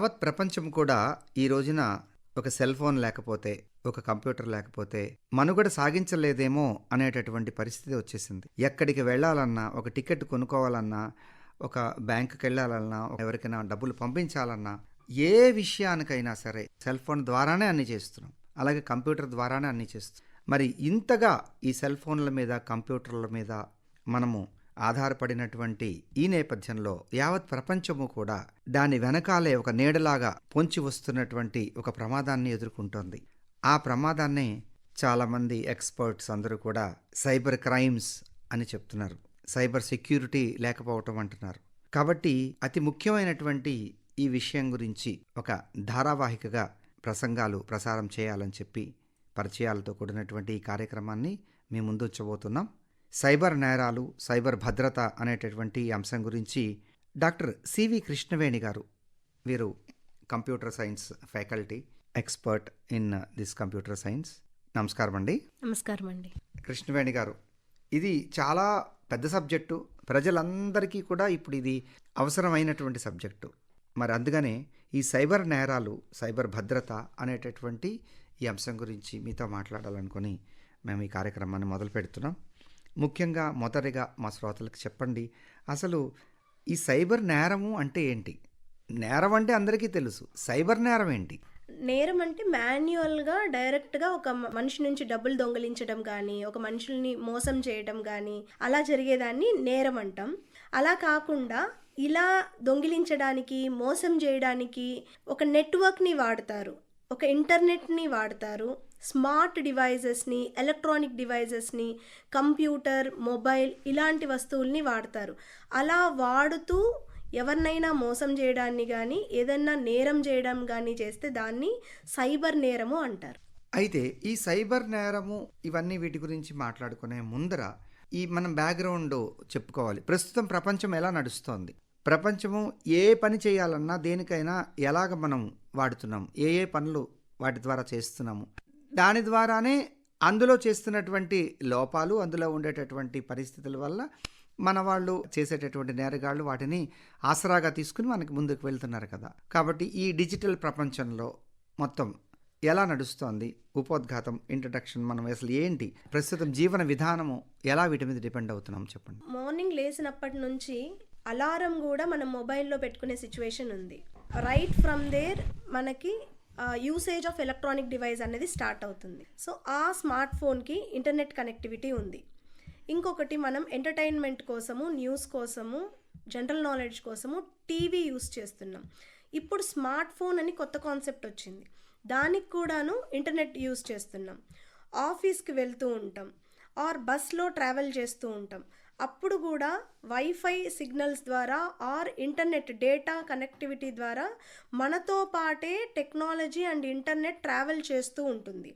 యావత్ ప్రపంచం కూడా ఈ రోజున ఒక సెల్ ఫోన్ లేకపోతే, ఒక కంప్యూటర్ లేకపోతే మనుగడ సాగించలేదేమో అనేటటువంటి పరిస్థితి వచ్చేసింది. ఎక్కడికి వెళ్ళాలన్నా, ఒక టికెట్ కొనుక్కోవాలన్నా, ఒక బ్యాంకుకెళ్ళాలన్నా, ఎవరికైనా డబ్బులు పంపించాలన్నా, ఏ విషయానికైనా సరే సెల్ ఫోన్ ద్వారానే అన్నీ చేస్తున్నాం. అలాగే కంప్యూటర్ ద్వారానే అన్నీ చేస్తున్నాం. మరి ఇంతగా ఈ సెల్ ఫోన్ల మీద, కంప్యూటర్ల మీద మనము ఆధారపడినటువంటి ఈ నేపథ్యంలో యావత్ ప్రపంచము కూడా దాని వెనకాలే ఒక నీడలాగా పొంచి వస్తున్నటువంటి ఒక ప్రమాదాన్ని ఎదుర్కొంటోంది. ఆ ప్రమాదాన్ని చాలామంది ఎక్స్పర్ట్స్ అందరూ కూడా సైబర్ క్రైమ్స్ అని చెప్తున్నారు. సైబర్ సెక్యూరిటీ లేకపోవటం అంటున్నారు. కాబట్టి అతి ముఖ్యమైనటువంటి ఈ విషయం గురించి ఒక ధారావాహికగా ప్రసంగాలు ప్రసారం చేయాలని చెప్పి పరిచయాలతో కూడినటువంటి ఈ కార్యక్రమాన్ని మీ ముందు ఉంచబోతున్నాం. సైబర్ నేరాలు, సైబర్ భద్రత అనేటటువంటి అంశం గురించి డాక్టర్ సివి కృష్ణవేణి గారు, వీరు computer science faculty, expert in this computer science. నమస్కారం అండి. నమస్కారం అండి. కృష్ణవేణి గారు, ఇది చాలా పెద్ద సబ్జెక్టు, ప్రజలందరికీ కూడా ఇప్పుడు ఇది అవసరమైనటువంటి సబ్జెక్టు. మరి అందుకనే ఈ సైబర్ నేరాలు, సైబర్ భద్రత అనేటటువంటి ఈ అంశం గురించి మీతో మాట్లాడాలనుకొని మేము ఈ కార్యక్రమాన్ని మొదలు పెడుతున్నాం. ముఖ్యంగా మొదటిగా మా శ్రోతలకు చెప్పండి, అసలు ఈ సైబర్ నేరము అంటే ఏంటి? నేరం అంటే అందరికీ తెలుసు, సైబర్ నేరం ఏంటి? నేరం అంటే మాన్యువల్గా డైరెక్ట్గా ఒక మనిషి నుంచి డబ్బులు దొంగిలించడం కానీ, ఒక మనుషుల్ని మోసం చేయడం కానీ అలా జరిగేదాన్ని నేరం అంటాం. అలా కాకుండా ఇలా దొంగిలించడానికి, మోసం చేయడానికి ఒక నెట్వర్క్ని వాడతారు, ఒక ఇంటర్నెట్ని వాడతారు, స్మార్ట్ డివైజెస్ని, ఎలక్ట్రానిక్ డివైజెస్ని, కంప్యూటర్, మొబైల్ ఇలాంటి వస్తువుల్ని వాడతారు. అలా వాడుతూ ఎవరినైనా మోసం చేయడాన్ని కానీ, ఏదన్నా నేరం చేయడం కానీ చేస్తే దాన్ని సైబర్ నేరము అంటారు. అయితే ఈ సైబర్ నేరము ఇవన్నీ వీటి గురించి మాట్లాడుకునే ముందర ఈ మనం బ్యాక్గ్రౌండ్ చెప్పుకోవాలి. ప్రస్తుతం ప్రపంచం ఎలా నడుస్తోంది, ప్రపంచము ఏ పని చేయాలన్నా దేనికైనా ఎలాగ మనం వాడుతున్నాం, ఏ ఏ పనులు వాటి ద్వారా చేస్తున్నాము, దాని ద్వారానే అందులో చేస్తున్నటువంటి లోపాలు, అందులో ఉండేటటువంటి పరిస్థితుల వల్ల మన వాళ్ళు చేసేటటువంటి నేరగాళ్ళు వాటిని ఆసరాగా తీసుకుని మనకి ముందుకు వెళ్తున్నారు కదా. కాబట్టి ఈ డిజిటల్ ప్రపంచంలో మొత్తం ఎలా నడుస్తోంది, ఉపోద్ఘాతం, ఇంట్రడక్షన్, మనం అసలు ఏంటి, ప్రస్తుతం జీవన విధానము ఎలా వీటి మీద డిపెండ్ అవుతున్నాం చెప్పండి. మార్నింగ్ లేచినప్పటి నుంచి అలారం కూడా మనం మొబైల్లో పెట్టుకునే సిచ్యువేషన్ ఉంది. రైట్ ఫ్రమ్ దేర్ మనకి యూసేజ్ ఆఫ్ ఎలక్ట్రానిక్ డివైస్ అనేది స్టార్ట్ అవుతుంది. సో ఆ స్మార్ట్ ఫోన్కి ఇంటర్నెట్ కనెక్టివిటీ ఉంది. ఇంకొకటి, మనం ఎంటర్టైన్మెంట్ కోసము, న్యూస్ కోసము, జనరల్ నాలెడ్జ్ కోసము టీవీ యూస్ చేస్తున్నాం. ఇప్పుడు స్మార్ట్ ఫోన్ అని కొత్త కాన్సెప్ట్ వచ్చింది, దానికి కూడాను ఇంటర్నెట్ యూస్ చేస్తున్నాం. ఆఫీస్కి వెళ్తూ ఉంటాం ఆర్ బస్లో ట్రావెల్ చేస్తూ ఉంటాం, అప్పుడు కూడా వైఫై సిగ్నల్స్ ద్వారా ఆర్ ఇంటర్నెట్ డేటా కనెక్టివిటీ ద్వారా మనతో పాటే టెక్నాలజీ అండ్ ఇంటర్నెట్ ట్రావెల్ చేస్తూ ఉంటుంది.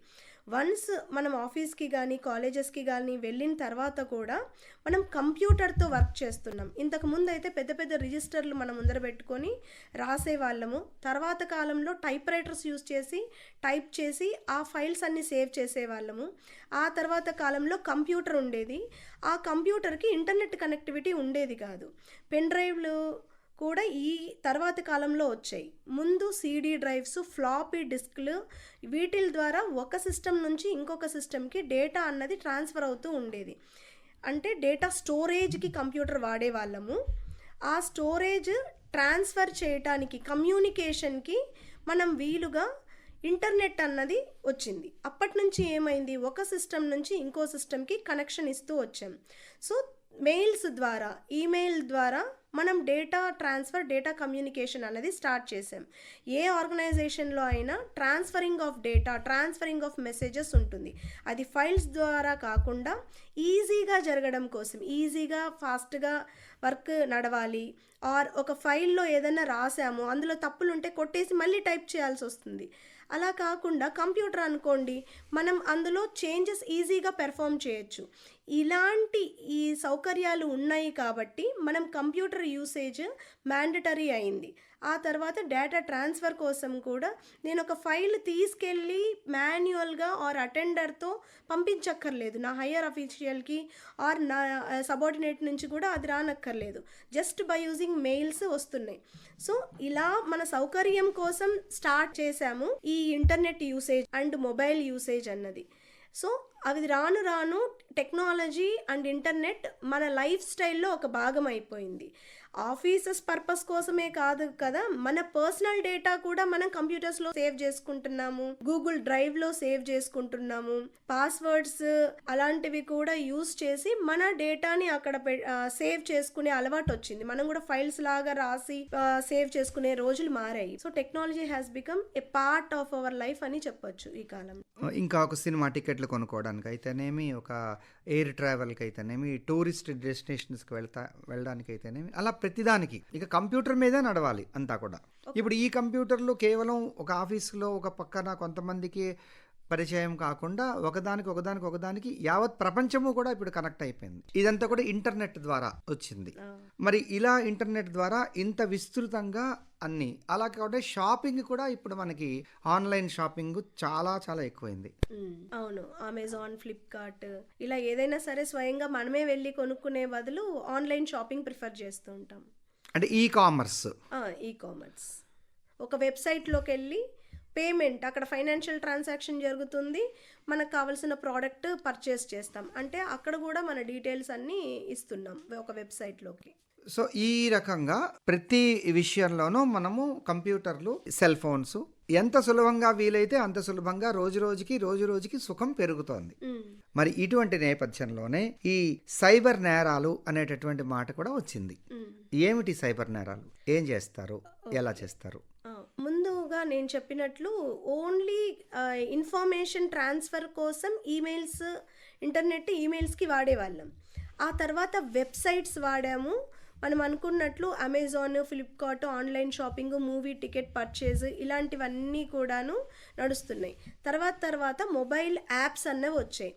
వన్స్ మనం ఆఫీస్కి కానీ కాలేజెస్కి కానీ వెళ్ళిన తర్వాత కూడా మనం కంప్యూటర్తో వర్క్ చేస్తున్నాం. ఇంతకుముందు అయితే పెద్ద పెద్ద రిజిస్టర్లు మనం ముందర పెట్టుకొని రాసేవాళ్ళము. తర్వాత కాలంలో టైప్ రైటర్స్ యూస్ చేసి టైప్ చేసి ఆ ఫైల్స్ అన్ని సేవ్ చేసేవాళ్ళము. ఆ తర్వాత కాలంలో కంప్యూటర్ ఉండేది, ఆ కంప్యూటర్కి ఇంటర్నెట్ కనెక్టివిటీ ఉండేది కాదు. పెన్ డ్రైవ్లు కూడా ఈ తర్వాత కాలంలో వచ్చాయి. ముందు సీడీ డ్రైవ్స్, ఫ్లాపీ డిస్క్లు, వీటి ద్వారా ఒక సిస్టమ్ నుంచి ఇంకొక సిస్టమ్కి డేటా అన్నది ట్రాన్స్ఫర్ అవుతూ ఉండేది. అంటే డేటా స్టోరేజ్కి కంప్యూటర్ వాడేవాళ్ళము. ఆ స్టోరేజ్ ట్రాన్స్ఫర్ చేయటానికి, కమ్యూనికేషన్కి మనం వీలుగా ఇంటర్నెట్ అన్నది వచ్చింది. అప్పటి నుంచి ఏమైంది, ఒక సిస్టమ్ నుంచి ఇంకో సిస్టమ్కి కనెక్షన్ ఇస్తూ వచ్చాం. సో మెయిల్స్ ద్వారా, ఈమెయిల్ ద్వారా మనం డేటా ట్రాన్స్ఫర్, డేటా కమ్యూనికేషన్ అనేది స్టార్ట్ చేసాం. ఏ ఆర్గనైజేషన్లో అయినా transferring of data, transferring of messages ఉంటుంది. అది ఫైల్స్ ద్వారా కాకుండా ఈజీగా జరగడం కోసం, ఈజీగా ఫాస్ట్గా వర్క్ నడవాలి. ఆర్ ఒక ఫైల్లో ఏదైనా రాసాము, అందులో తప్పులు ఉంటే కొట్టేసి మళ్ళీ టైప్ చేయాల్సి వస్తుంది. అలా కాకుండా కంప్యూటర్ అనుకోండి, మనం అందులో చేంజెస్ ఈజీగా పెర్ఫామ్ చేయొచ్చు. ఇలాంటి ఈ సౌకర్యాలు ఉన్నాయి కాబట్టి మనం కంప్యూటర్ యూసేజ్ మ్యాండటరీ అయింది. ఆ తర్వాత డేటా ట్రాన్స్ఫర్ కోసం కూడా నేను ఒక ఫైల్ తీసుకెళ్ళి మాన్యువల్గా ఆర్ అటెండర్తో పంపించక్కర్లేదు, నా హయ్యర్ అఫీషియల్కి ఆర్ నా సబార్డినేట్ నుంచి కూడా అది రానక్కర్లేదు, జస్ట్ బై యూజింగ్ మెయిల్స్ వస్తున్నాయి. సో ఇలా మన సౌకర్యం కోసం స్టార్ట్ చేశాము ఈ internet usage and mobile usage అన్నది. సో అవి రాను రాను టెక్నాలజీ అండ్ ఇంటర్నెట్ మన లైఫ్ స్టైల్లో ఒక భాగం అయిపోయింది. ఆఫీసెస్ పర్పస్ కోసమే కాదు కదా, మన పర్సనల్ డేటా కూడా మనం కంప్యూటర్స్లో సేవ్ చేసుకుంటున్నాము, గూగుల్ డ్రైవ్లో సేవ్ చేసుకుంటున్నాము, పాస్వర్డ్స్ అలాంటివి కూడా యూస్ చేసి మన డేటాని అక్కడ సేవ్ చేసుకునే అలవాటు వచ్చింది. మనం కూడా ఫైల్స్ లాగా రాసి సేవ్ చేసుకునే రోజులు మారాయి. So technology has become a part of our life అని చెప్పొచ్చు ఈ కాలం. ఇంకా ఒక సినిమా టికెట్లు కొనుక్కోవడానికి అయితేనేమి, ఒక ఎయిర్ ట్రావెల్కి అయితేనేమి, టూరిస్ట్ డెస్టినేషన్స్కి వెళ్ళడానికి అయితేనేమి, అలా ప్రతిదానికి ఇక కంప్యూటర్ మీదే నడవాలి అంతా కూడా. ఇప్పుడు ఈ కంప్యూటర్లు కేవలం ఒక ఆఫీసులో ఒక పక్కన కొంతమందికి పరిచయం కాకుండా ఒకదానికి యావత్ ప్రపంచము కూడా ఇప్పుడు కనెక్ట్ అయిపోయింది. ఇదంతా కూడా ఇంటర్నెట్ ద్వారా వచ్చింది. మరి ఇలా ఇంటర్నెట్ ద్వారా ఇంత విస్తృతంగా అన్ని అలా కాబట్టి షాపింగ్ కూడా ఇప్పుడు మనకి ఆన్లైన్ షాపింగ్ చాలా చాలా ఎక్కువైంది. అవును, అమెజాన్, ఫ్లిప్కార్ట్ ఇలా ఏదైనా సరే స్వయంగా మనమే వెళ్ళి కొనుక్కునే బదులు ఆన్లైన్ షాపింగ్ ప్రిఫర్ చేస్తూ ఉంటాం. అంటే ఈ కామర్స్ ఒక వెబ్సైట్లోకి వెళ్ళి పేమెంట్, అక్కడ ఫైనాన్షియల్ ట్రాన్సాక్షన్ జరుగుతుంది, మనకు కావాల్సిన ప్రోడక్ట్ పర్చేస్ చేస్తాం, అంటే అక్కడ కూడా మన డీటెయిల్స్ అన్నీ ఇస్తున్నాం ఒక వెబ్సైట్లోకి. సో ఈ రకంగా ప్రతి విషయంలోనూ మనము కంప్యూటర్లు, సెల్ ఫోన్స్ ఎంత సులభంగా వీలైతే అంత సులభంగా రోజు రోజుకి సుఖం పెరుగుతోంది. మరి ఇటువంటి నేపథ్యంలోనే ఈ సైబర్ నేరాలు అనేటటువంటి మాట కూడా వచ్చింది. ఏమిటి సైబర్ నేరాలు, ఏం చేస్తారు, ఎలా చేస్తారు? ముందుగా నేను చెప్పినట్లు ఓన్లీ ఇన్ఫర్మేషన్ ట్రాన్స్ఫర్ కోసం ఇంటర్నెట్ ఈమెయిల్స్కి వాడేవాళ్ళం. ఆ తర్వాత వెబ్సైట్స్ వాడాము. మనం అనుకున్నట్లు Amazon, Flipkart, online shopping, movie ticket purchase ఇలాంటివన్నీ కూడాను నడుస్తున్నాయి. తర్వాత మొబైల్ యాప్స్ అన్నవి వచ్చాయి.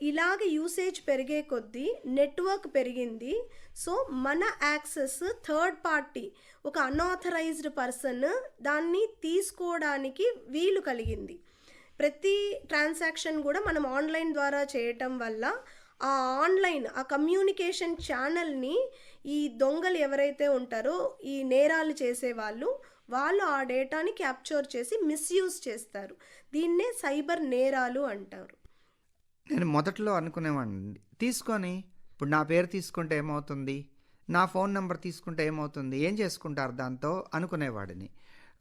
ఇలాగ యూసేజ్ పెరిగే కొద్దీ నెట్వర్క్ పెరిగింది. సో మన యాక్సెస్ థర్డ్ పార్టీ, ఒక అన్ఆథరైజ్డ్ పర్సన్ దాన్ని తీసుకోవడానికి వీలు కలిగింది. ప్రతి ట్రాన్సాక్షన్ కూడా మనం ఆన్లైన్ ద్వారా చేయటం వల్ల ఆ కమ్యూనికేషన్ ఛానల్ని ఈ దొంగలు ఎవరైతే ఉంటారో, ఈ నేరాలు చేసేవాళ్ళు, వాళ్ళు ఆ డేటాని క్యాప్చర్ చేసి మిస్యూజ్ చేస్తారు. దీన్నే సైబర్ నేరాలు అంటారు. నేను మొదట్లో అనుకునేవాడిని, తీసుకొని ఇప్పుడు నా పేరు తీసుకుంటే ఏమవుతుంది, నా ఫోన్ నెంబర్ తీసుకుంటే ఏమవుతుంది, ఏం చేసుకుంటారు దాంతో అనుకునేవాడిని.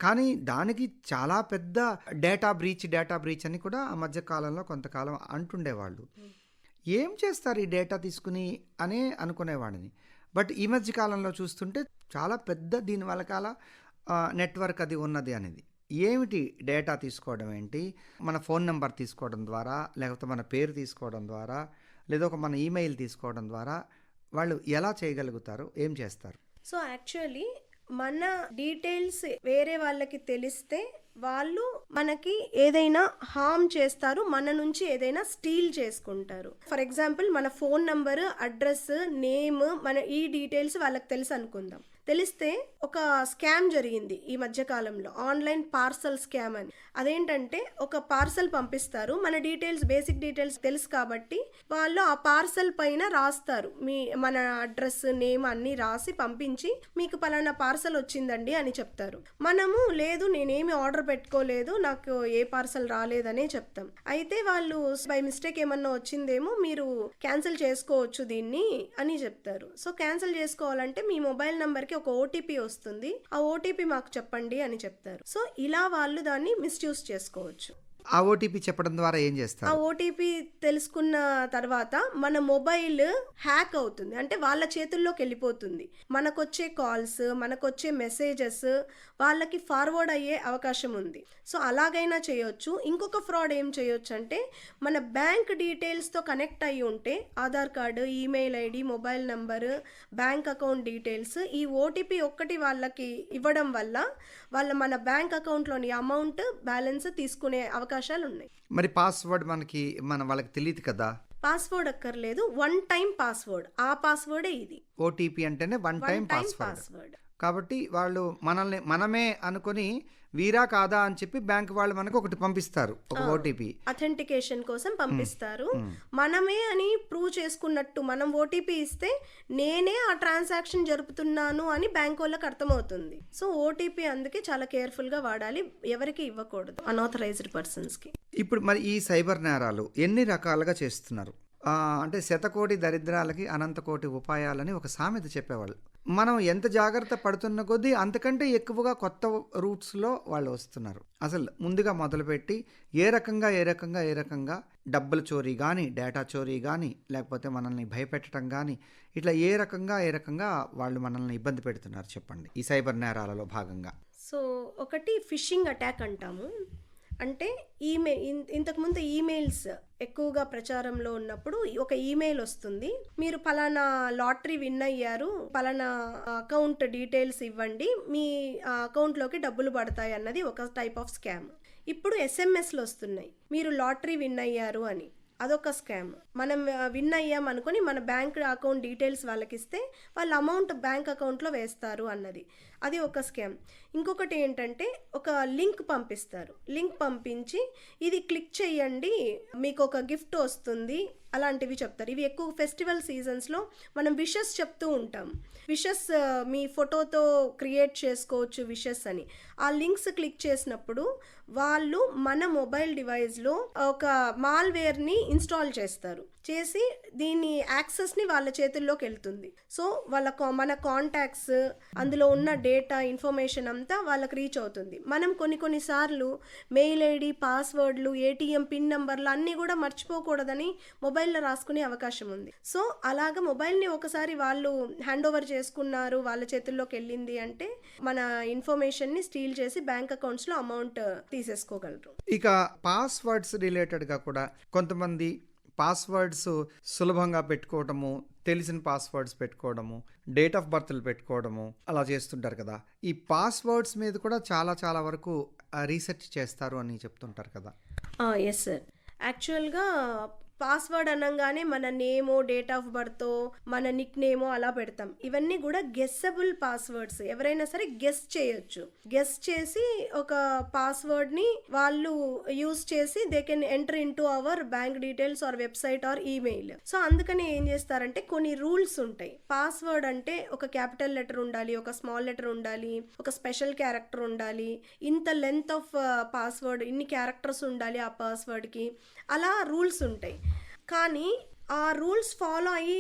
కానీ దానికి చాలా పెద్ద డేటా బ్రీచ్ అని కూడా ఆ మధ్యకాలంలో కొంతకాలం అంటుండేవాళ్ళు. ఏం చేస్తారు ఈ డేటా తీసుకుని అనే అనుకునేవాడిని. బట్ ఈ మధ్య కాలంలో చూస్తుంటే చాలా పెద్ద దీని వెనకాల నెట్వర్క్ అది ఉన్నది అనేది. ఏమిటి డేటా తీసుకోవడం ఏంటి, మన ఫోన్ నెంబర్ తీసుకోవడం ద్వారా, లేకపోతే మన పేరు తీసుకోవడం ద్వారా, లేదా ఒక మన ఈమెయిల్ తీసుకోవడం ద్వారా వాళ్ళు ఎలా చేయగలుగుతారు, ఏం చేస్తారు? సో యాక్చువల్లీ మన డీటెయిల్స్ వేరే వాళ్ళకి తెలిస్తే వాళ్ళు మనకి ఏదైనా హార్మ్ చేస్తారు, మన నుంచి ఏదైనా స్టీల్ చేసుకుంటారు. ఫర్ ఎగ్జాంపుల్ మన ఫోన్ నంబర్, అడ్రస్, నేమ్, మన ఈ డీటెయిల్స్ వాళ్ళకి తెలుసు అనుకుందాం. తెలిస్తే ఒక స్కామ్ జరిగింది ఈ మధ్యకాలంలో, ఆన్లైన్ పార్సల్ స్కామ్ అని. అదేంటంటే ఒక పార్సల్ పంపిస్తారు, మన డీటెయిల్స్, బేసిక్ డీటెయిల్స్ తెలుసు కాబట్టి వాళ్ళు ఆ పార్సల్ పైన రాస్తారు, మన అడ్రస్, నేమ్ అన్నీ రాసి పంపించి మీకు పలానా పార్సల్ వచ్చిందండి అని చెప్తారు. మనము లేదు, నేనేమి ఆర్డర్ పెట్టుకోలేదు, నాకు ఏ పార్సల్ రాలేదనే చెప్తాం. అయితే వాళ్ళు బై మిస్టేక్ ఏమన్నా వచ్చిందేమో, మీరు క్యాన్సిల్ చేసుకోవచ్చు దీన్ని అని చెప్తారు. సో క్యాన్సిల్ చేసుకోవాలంటే మీ మొబైల్ నంబర్కి ఒక ఓటీపీ వస్తుంది, ఆ ఓటీపీ మాకు చెప్పండి అని చెప్తారు. సో ఇలా వాళ్ళు దాన్ని మిస్యూజ్ చేసుకోవచ్చు. ఆ ఓటీపీ చెప్పడం ద్వారా ఏం చేస్తారు? ఆ ఓటీపీ తెలుసుకున్న తర్వాత మన మొబైల్ హ్యాక్ అవుతుంది, అంటే వాళ్ళ చేతుల్లోకి వెళ్ళిపోతుంది. మనకొచ్చే కాల్స్, మనకొచ్చే మెసేజెస్ వాళ్ళకి ఫార్వర్డ్ అయ్యే అవకాశం ఉంది. సో అలాగైనా చేయొచ్చు. ఇంకొక ఫ్రాడ్ ఏం చేయొచ్చు అంటే, మన బ్యాంక్ డీటెయిల్స్తో కనెక్ట్ అయ్యి ఉంటే, Aadhaar card, email ID, mobile number, bank account details, ఈ ఓటీపీ ఒక్కటి వాళ్ళకి ఇవ్వడం వల్ల మన బ్యాంక్ అకౌంట్లోని అమౌంట్, బ్యాలెన్స్ తీసుకునే అవకాశాలు ఉన్నాయి. మరి పాస్వర్డ్ వాళ్ళకి తెలియదు కదా. పాస్వర్డ్ అక్కర్లేదు, వన్ టైం పాస్వర్డ్, ఆ పాస్వర్డే ఇది. ఓటీపీ అంటేనే వన్ టైం పాస్వర్డ్. కాబట్టి వాళ్ళు మనమే అనుకొని వీరా కాదా అని చెప్పి బ్యాంక్ వాళ్ళు మనకు ఒకటి పంపిస్తారు, ఒక ఓటీపీ. అథెంటికేషన్ కోసం పంపిస్తారు. మనమే అని ప్రూవ్ చేసుకున్నట్టు మనం ఓటీపీ ఇస్తే నేనే ఆ ట్రాన్సాక్షన్ జరుపుతున్నాను అని బ్యాంక్ వాళ్ళకి అర్థమవుతుంది. సో ఓటీపీ అందుకే చాలా కేర్ఫుల్గా వాడాలి, ఎవరికి ఇవ్వకూడదు అన్ఆథరైజ్డ్ పర్సన్స్కి. ఇప్పుడు మరి ఈ సైబర్ నేరాలు ఎన్ని రకాలుగా చేస్తున్నారు? అంటే శతకోటి దరిద్రాలకి అనంతకోటి ఉపాయాలని ఒక సామెత చెప్పేవాళ్ళు. మనం ఎంత జాగ్రత్త పడుతున్న కొద్దీ అంతకంటే ఎక్కువగా కొత్త రూట్స్లో వాళ్ళు వస్తున్నారు. అసలు ముందుగా మొదలుపెట్టి ఏ రకంగా డబ్బుల చోరీ కానీ, డేటా చోరీ కానీ, లేకపోతే మనల్ని భయపెట్టడం కానీ, ఇట్లా ఏ రకంగా వాళ్ళు మనల్ని ఇబ్బంది పెడుతున్నారు చెప్పండి ఈ సైబర్ నేరాలలో భాగంగా. సో ఒకటి ఫిషింగ్ అటాక్ అంటాము. అంటే ఇంతకుముందు ఈమెయిల్స్ ఎక్కువగా ప్రచారంలో ఉన్నప్పుడు ఒక ఈమెయిల్ వస్తుంది, మీరు పలానా లాటరీ విన్ అయ్యారు, పలానా అకౌంట్ డీటెయిల్స్ ఇవ్వండి, మీ అకౌంట్లోకి డబ్బులు పడతాయి అన్నది ఒక టైప్ ఆఫ్ స్కామ్. ఇప్పుడు ఎస్ఎంఎస్లు వస్తున్నాయి, మీరు లాటరీ విన్ అయ్యారు అని, అదొక స్కామ్. మనం విన్ అయ్యాం అనుకొని మన బ్యాంక్ అకౌంట్ డీటెయిల్స్ వాళ్ళకి ఇస్తే వాళ్ళ అమౌంట్ బ్యాంక్ అకౌంట్లో వేస్తారు అన్నది, అది ఒక స్కామ్. ఇంకొకటి ఏంటంటే ఒక లింక్ పంపిస్తారు, లింక్ పంపించి ఇది క్లిక్ చేయండి మీకు ఒక గిఫ్ట్ వస్తుంది అలాంటివి చెప్తారు. ఇవి ఎక్కువ ఫెస్టివల్ సీజన్స్లో మనం విషెస్ చెప్తూ ఉంటాం, విషెస్ మీ ఫోటోతో క్రియేట్ చేసుకోవచ్చు విషెస్ అని. ఆ లింక్స్ క్లిక్ చేసినప్పుడు వాళ్ళు మన మొబైల్ డివైస్లో ఒక మాల్వేర్ని ఇన్స్టాల్ చేస్తారు, చేసి దీని యాక్సెస్ని వాళ్ళ చేతుల్లోకి వెళ్తుంది. సో మన కాంటాక్ట్స్, అందులో ఉన్న డేటా ఇన్ఫర్మేషన్ అంతా వాళ్ళకి రీచ్ అవుతుంది. మనం కొన్నిసార్లు మెయిల్ ఐడి, పాస్వర్డ్లు, ఏటీఎం పిన్ నెంబర్లు అన్నీ కూడా మర్చిపోకూడదని మొబైల్లో రాసుకునే అవకాశం ఉంది. సో అలాగ మొబైల్ని ఒకసారి వాళ్ళు హ్యాండ్ ఓవర్ చేసుకున్నారు, వాళ్ళ చేతుల్లోకి వెళ్ళింది అంటే మన ఇన్ఫర్మేషన్ని స్టీల్ చేసి బ్యాంక్ అకౌంట్స్లో అమౌంట్ తీసేసుకోగలరు. ఇక పాస్వర్డ్స్ రిలేటెడ్గా కూడా కొంతమంది పాస్వర్డ్స్ సులభంగా పెట్టుకోవడము, తెలిసిన పాస్వర్డ్స్ పెట్టుకోవడము, డేట్ ఆఫ్ బర్త్లు పెట్టుకోవడము అలా చేస్తుంటారు కదా. ఈ పాస్వర్డ్స్ మీద కూడా చాలా వరకు రీసెర్చ్ చేస్తారు అని చెప్తుంటారు కదా. ఎస్ సార్, యాక్చువల్గా పాస్వర్డ్ అనగానే మన నేమో, డేట్ ఆఫ్ బర్తో, మన నిక్ నేమో అలా పెడతాం. ఇవన్నీ కూడా గెస్సబుల్ పాస్వర్డ్స్, ఎవరైనా సరే గెస్ చేయొచ్చు. గెస్ చేసి ఒక పాస్వర్డ్ని వాళ్ళు యూస్ చేసి they can enter into our bank details or website or email. So అందుకని ఏం చేస్తారంటే కొన్ని రూల్స్ ఉంటాయి. పాస్వర్డ్ అంటే ఒక క్యాపిటల్ లెటర్ ఉండాలి, ఒక స్మాల్ లెటర్ ఉండాలి, ఒక స్పెషల్ క్యారెక్టర్ ఉండాలి, ఇంత లెంత్ ఆఫ్ పాస్వర్డ్, ఇన్ని క్యారెక్టర్స్ ఉండాలి ఆ పాస్వర్డ్కి, అలా రూల్స్ ఉంటాయి. కానీ ఆ రూల్స్ ఫాలో అయ్యి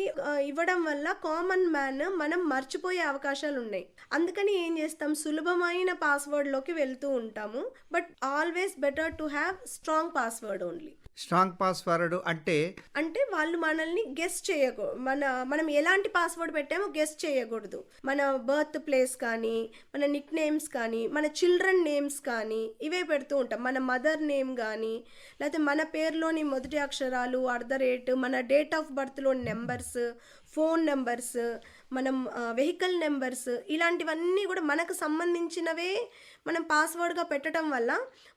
ఇవ్వడం వల్ల కామన్ మ్యాన్ మనం మర్చిపోయే అవకాశాలు ఉన్నాయి. అందుకని ఏం చేస్తాం, సులభమైన పాస్వర్డ్లోకి వెళ్తూ ఉంటాము. But always better to have strong password only. Strong password అంటే వాళ్ళు మనల్ని గెస్ చేయకూడదు, మనం ఎలాంటి పాస్వర్డ్ పెట్టామో గెస్ చేయకూడదు. మన బర్త్ ప్లేస్ కానీ, మన నిక్ నేమ్స్ కానీ, మన చిల్డ్రన్ నేమ్స్ కానీ ఇవే పెడుతూ ఉంటాం. మన మదర్ నేమ్ కానీ, లేకపోతే మన పేరులోని మొదటి అక్షరాలు, @ మన డేట్ ఆఫ్ బర్త్లోని నెంబర్స్, ఫోన్ నెంబర్స్, మనం వెహికల్ నెంబర్స్, ఇలాంటివన్నీ కూడా మనకు సంబంధించినవే మనం పాస్వర్డ్గా పెట్టడం వల్ల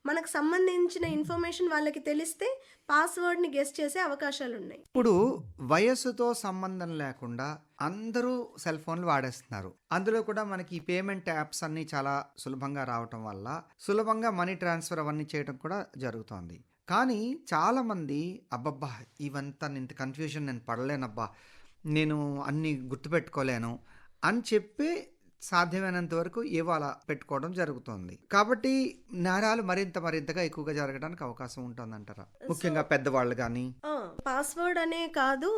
మనకు సంబంధించిన ఇన్ఫర్మేషన్ వాళ్ళకి తెలిస్తే పాస్వర్డ్ని గెస్ చేసే అవకాశాలు ఉన్నాయి. ఇప్పుడు వయస్సుతో సంబంధం లేకుండా అందరూ సెల్ ఫోన్లు వాడేస్తున్నారు. అందులో కూడా మనకి పేమెంట్ యాప్స్ అన్నీ చాలా సులభంగా రావటం వల్ల సులభంగా మనీ ట్రాన్స్ఫర్ అవన్నీ చేయడం కూడా జరుగుతోంది. కానీ చాలామంది అబ్బబ్బా ఇవంతా ఇంత కన్ఫ్యూజన్ నేను పడలేనబ్బా, నేను అన్నీ గుర్తుపెట్టుకోలేను అని చెప్పి సాధ్యమైనంత వరకు ఏవో అలా పెట్టుకోవడం జరుగుతుంది. కాబట్టి నేరాలు మరింతగా ఎక్కువగా జరగడానికి అవకాశం ఉంటుందంటారా? ముఖ్యంగా పెద్దవాళ్ళు కానీ. పాస్వర్డ్ అనే కాదు,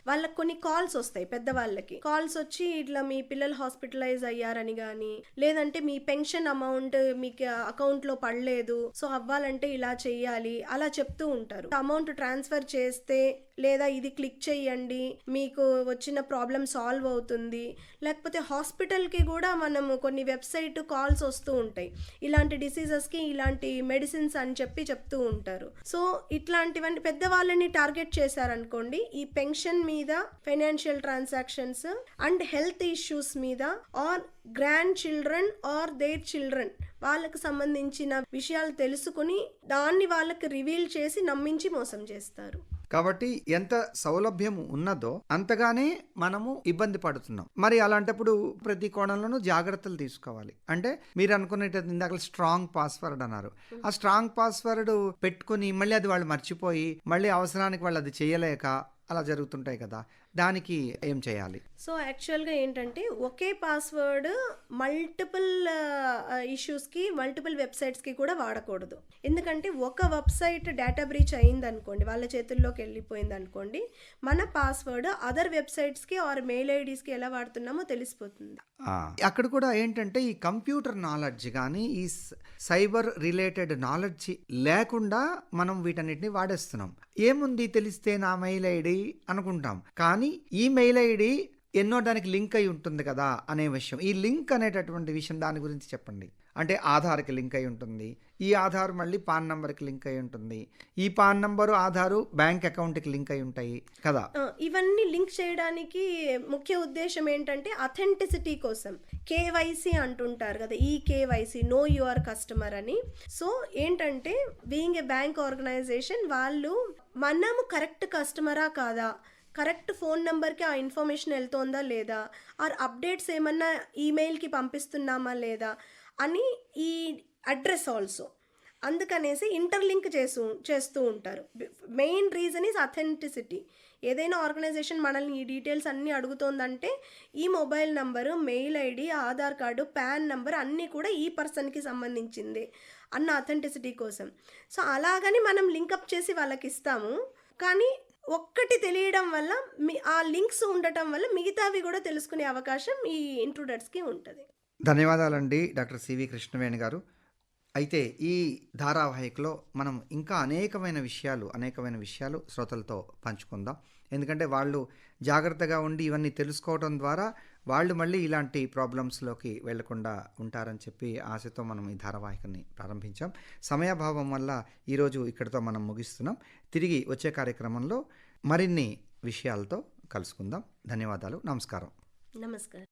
వాళ్ళకి కొన్ని కాల్స్ వస్తాయి. పెద్దవాళ్ళకి కాల్స్ వచ్చి ఇట్లా మీ పిల్లలు హాస్పిటలైజ్ అయ్యారని కానీ, లేదంటే మీ పెన్షన్ అమౌంట్ మీకు అకౌంట్లో పడలేదు, సో అవ్వాలంటే ఇలా చెయ్యాలి, అలా చెప్తూ ఉంటారు. అమౌంట్ ట్రాన్స్ఫర్ చేస్తే లేదా ఇది క్లిక్ చేయండి మీకు వచ్చిన ప్రాబ్లం సాల్వ్ అవుతుంది, లేకపోతే హాస్పిటల్కి కూడా మనము కొన్ని వెబ్సైట్ కాల్స్ వస్తూ ఉంటాయి, ఇలాంటి డిసీజెస్కి ఇలాంటి మెడిసిన్స్ అని చెప్తూ ఉంటారు. సో ఇట్లాంటివన్నీ పెద్దవాళ్ళని టార్గెట్ చేశారనుకోండి, ఈ పెన్షన్ మీద, financial transactions and health issues మీద, or grandchildren or their children వాళ్ళకు సంబంధించిన విషయాలు తెలుసుకుని దాన్ని వాళ్ళకి రివీల్ చేసి నమ్మించి మోసం చేస్తారు. కాబట్టి ఎంత సౌలభ్యం ఉన్నదో అంతగానే మనము ఇబ్బంది పడుతున్నాం. మరి అలాంటప్పుడు ప్రతి కోణంలోనూ జాగ్రత్తలు తీసుకోవాలి. అంటే మీరు అనుకునేటది ఇందాక స్ట్రాంగ్ పాస్వర్డ్ అన్నారు. ఆ స్ట్రాంగ్ పాస్వర్డ్ పెట్టుకుని మళ్ళీ అది వాళ్ళు మర్చిపోయి మళ్ళీ అవసరానికి వాళ్ళు అది చేయలేక అలా జరుగుతుంటాయి కదా, దానికి ఏం చేయాలి? సో యాక్చువల్గా ఏంటంటే ఒకే పాస్వర్డ్ మల్టిపుల్ ఇష్యూస్కి, మల్టిపుల్ వెబ్సైట్స్కి కూడా వాడకూడదు. ఎందుకంటే ఒక వెబ్సైట్ డేటా బ్రీచ్ అయింది అనుకోండి, వాళ్ళ చేతుల్లోకి వెళ్ళిపోయింది అనుకోండి, మన పాస్వర్డ్ అదర్ వెబ్సైట్స్కి ఆర్ మెయిల్ ఐడీస్కి ఎలా వాడుతున్నామో తెలిసిపోతుంది. అక్కడ కూడా ఏంటంటే ఈ కంప్యూటర్ నాలెడ్జ్ కానీ ఈ సైబర్ రిలేటెడ్ నాలెడ్జ్ లేకుండా మనం వీటన్నిటిని వాడేస్తున్నాం. ఏముంది తెలిస్తే నా మెయిల్ ఐడి అనుకుంటాం, కానీ ఈ మెయిల్ ఐడి ఎన్నో దానికి లింక్ అయి ఉంటుంది కదా అనే విషయం. ఈ లింక్ అనేటటువంటి విషయం దాని గురించి చెప్పండి. అంటే ఆధార్కి లింక్ అయి ఉంటుంది, ఈ ఆధార్ మళ్ళీ పాన్ నంబర్కి లింక్ అయి ఉంటుంది, ఈ పాన్ నంబరు ఆధారు బ్యాంక్ అకౌంట్కి లింక్ అయి ఉంటాయి కదా. ఇవన్నీ లింక్ చేయడానికి ముఖ్య ఉద్దేశం ఏంటంటే అథెంటిసిటీ కోసం. కేవైసీ అంటుంటారు కదా, ఈ కేవైసీ నో యువర్ కస్టమర్ అని. సో ఏంటంటే బీయింగ్ ఏ బ్యాంక్ ఆర్గనైజేషన్, వాళ్ళు మనము కరెక్ట్ కస్టమరా కాదా, కరెక్ట్ ఫోన్ నెంబర్కి ఆ ఇన్ఫర్మేషన్ వెళ్తోందా లేదా, ఆర్ అప్డేట్స్ ఏమన్నా ఈమెయిల్కి పంపిస్తున్నామా లేదా అని, ఈ అడ్రస్ ఆల్సో. అందుకనేసి ఇంటర్లింక్ చేస్తూ ఉంటారు. Main reason is authenticity. ఏదైనా ఆర్గనైజేషన్ మనల్ని ఈ డీటెయిల్స్ అన్నీ అడుగుతోందంటే ఈ mobile number, mail ID, Aadhaar card, pan number అన్నీ కూడా ఈ పర్సన్కి సంబంధించింది అన్న అథెంటిసిటీ కోసం. సో అలాగని మనం లింకప్ చేసి వాళ్ళకి ఇస్తాము, కానీ ఒక్కటి తెలియడం వల్ల ఆ లింక్స్ ఉండటం వల్ల మిగతావి కూడా తెలుసుకునే అవకాశం ఈ ఇంట్రూడర్స్కి ఉంటుంది. ధన్యవాదాలండి డాక్టర్ సివి కృష్ణవేణి గారు. అయితే ఈ ధారావాహికలో మనం ఇంకా అనేకమైన విషయాలు శ్రోతలతో పంచుకుందాం. ఎందుకంటే వాళ్ళు జాగ్రత్తగా ఉండి ఇవన్నీ తెలుసుకోవడం ద్వారా వాళ్ళు మళ్ళీ ఇలాంటి ప్రాబ్లమ్స్లోకి వెళ్లకుండా ఉంటారని చెప్పి ఆశతో మనం ఈ ధారావాహికని ప్రారంభించాం. సమయాభావం వల్ల ఈరోజు ఇక్కడితో మనం ముగిస్తున్నాం. తిరిగి వచ్చే కార్యక్రమంలో మరిన్ని విషయాలతో కలుసుకుందాం. ధన్యవాదాలు. నమస్కారం. నమస్కారం.